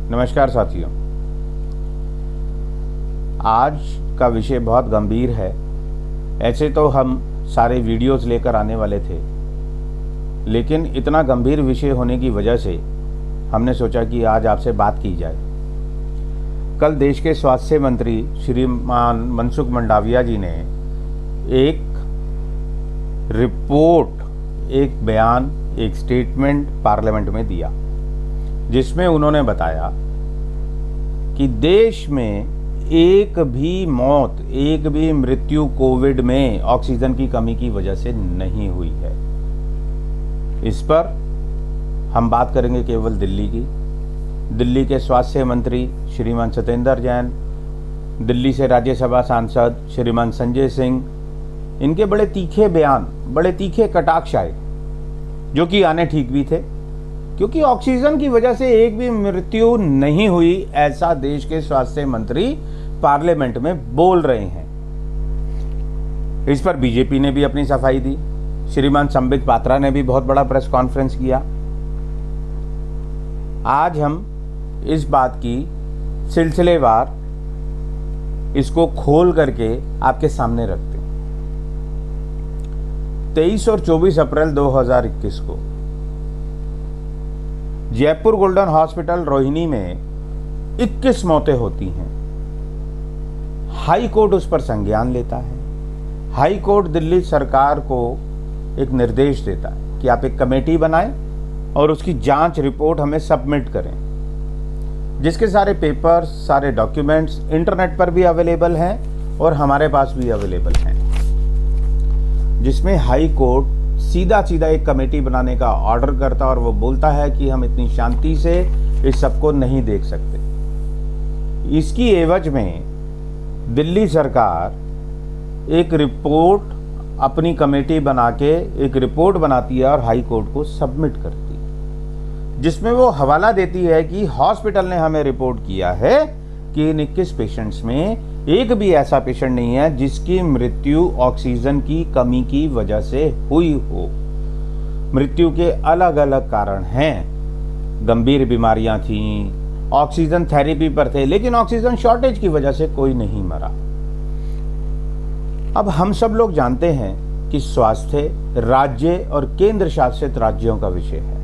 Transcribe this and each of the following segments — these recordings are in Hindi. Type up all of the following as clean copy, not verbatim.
नमस्कार साथियों, आज का विषय बहुत गंभीर है। ऐसे तो हम सारे वीडियोस लेकर आने वाले थे, लेकिन इतना गंभीर विषय होने की वजह से हमने सोचा कि आज आपसे बात की जाए। कल देश के स्वास्थ्य मंत्री श्रीमान मनसुख मंडाविया जी ने एक रिपोर्ट, एक बयान, एक स्टेटमेंट पार्लियामेंट में दिया, जिसमें उन्होंने बताया कि देश में एक भी मौत, एक भी मृत्यु कोविड में ऑक्सीजन की कमी की वजह से नहीं हुई है। इस पर हम बात करेंगे केवल दिल्ली की। दिल्ली के स्वास्थ्य मंत्री श्रीमान सत्येंद्र जैन, दिल्ली से राज्यसभा सांसद श्रीमान संजय सिंह, इनके बड़े तीखे बयान, बड़े तीखे कटाक्ष आए, जो कि आने ठीक भी थे, क्योंकि ऑक्सीजन की वजह से एक भी मृत्यु नहीं हुई, ऐसा देश के स्वास्थ्य मंत्री पार्लियामेंट में बोल रहे हैं। इस पर बीजेपी ने भी अपनी सफाई दी। श्रीमान संबित पात्रा ने भी बहुत बड़ा प्रेस कॉन्फ्रेंस किया। आज हम इस बात की सिलसिलेवार इसको खोल करके आपके सामने रखते हैं। 23 और 24 अप्रैल 2021 को जयपुर गोल्डन हॉस्पिटल रोहिणी में 21 मौतें होती हैं। हाई कोर्ट उस पर संज्ञान लेता है। हाई कोर्ट दिल्ली सरकार को एक निर्देश देता है कि आप एक कमेटी बनाएं और उसकी जांच रिपोर्ट हमें सबमिट करें, जिसके सारे पेपर्स, सारे डॉक्यूमेंट्स इंटरनेट पर भी अवेलेबल हैं और हमारे पास भी अवेलेबल हैं, जिसमें हाई कोर्ट सीधा एक कमेटी बनाने का ऑर्डर करता और वो बोलता है कि हम इतनी शांति से इस सबको नहीं देख सकते। इसकी एवज में दिल्ली सरकार एक रिपोर्ट, अपनी कमेटी बना के एक रिपोर्ट बनाती है और हाई कोर्ट को सबमिट करती है, जिसमें वो हवाला देती है कि हॉस्पिटल ने हमें रिपोर्ट किया है कि इन 21 पेशेंट्स में एक भी ऐसा पेशेंट नहीं है जिसकी मृत्यु ऑक्सीजन की कमी की वजह से हुई हो। मृत्यु के अलग अलग कारण हैं। गंभीर बीमारियां थीं, ऑक्सीजन थेरेपी पर थे, लेकिन ऑक्सीजन शॉर्टेज की वजह से कोई नहीं मरा। अब हम सब लोग जानते हैं कि स्वास्थ्य राज्य और केंद्र शासित राज्यों का विषय है।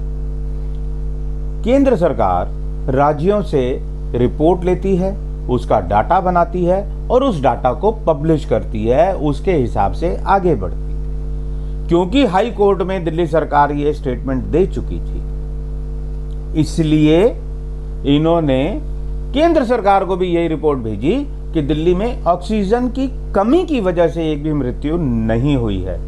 केंद्र सरकार राज्यों से रिपोर्ट लेती है, उसका डाटा बनाती है और उस डाटा को पब्लिश करती है, उसके हिसाब से आगे बढ़ती है। क्योंकि हाई कोर्ट में दिल्ली सरकार ये स्टेटमेंट दे चुकी थी, इसलिए इन्होंने केंद्र सरकार को भी यही रिपोर्ट भेजी कि दिल्ली में ऑक्सीजन की कमी की वजह से एक भी मृत्यु नहीं हुई है।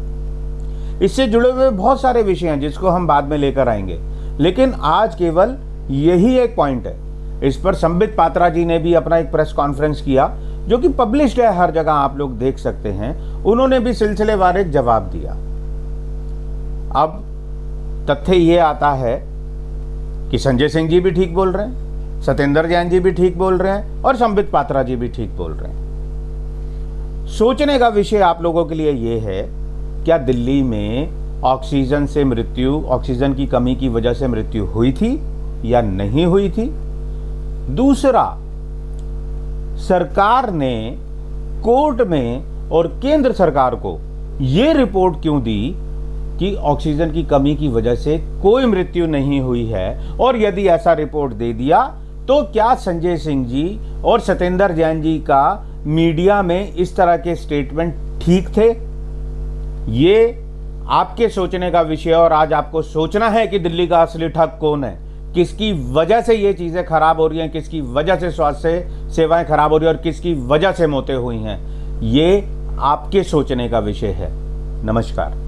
इससे जुड़े हुए बहुत सारे विषय हैं जिसको हम बाद में लेकर आएंगे, लेकिन आज केवल यही एक पॉइंट है। इस पर संबित पात्रा जी ने भी अपना एक प्रेस कॉन्फ्रेंस किया, जो कि पब्लिश्ड है, हर जगह आप लोग देख सकते हैं। उन्होंने भी सिलसिलेवार एक जवाब दिया। अब तथ्य ये आता है कि संजय सिंह जी भी ठीक बोल रहे हैं, सत्येंद्र जैन जी भी ठीक बोल रहे हैं और संबित पात्रा जी भी ठीक बोल रहे हैं। सोचने का विषय आप लोगों के लिए ये है, क्या दिल्ली में ऑक्सीजन से मृत्यु, ऑक्सीजन की कमी की वजह से मृत्यु हुई थी या नहीं हुई थी? दूसरा, सरकार ने कोर्ट में और केंद्र सरकार को यह रिपोर्ट क्यों दी कि ऑक्सीजन की कमी की वजह से कोई मृत्यु नहीं हुई है? और यदि ऐसा रिपोर्ट दे दिया तो क्या संजय सिंह जी और सत्येंद्र जैन जी का मीडिया में इस तरह के स्टेटमेंट ठीक थे? ये आपके सोचने का विषय, और आज आपको सोचना है कि दिल्ली का असली ठग कौन है, किसकी वजह से ये चीजें खराब हो रही हैं, किसकी वजह से स्वास्थ्य सेवाएं खराब हो रही है और किसकी वजह से मौतें हुई हैं। ये आपके सोचने का विषय है। नमस्कार।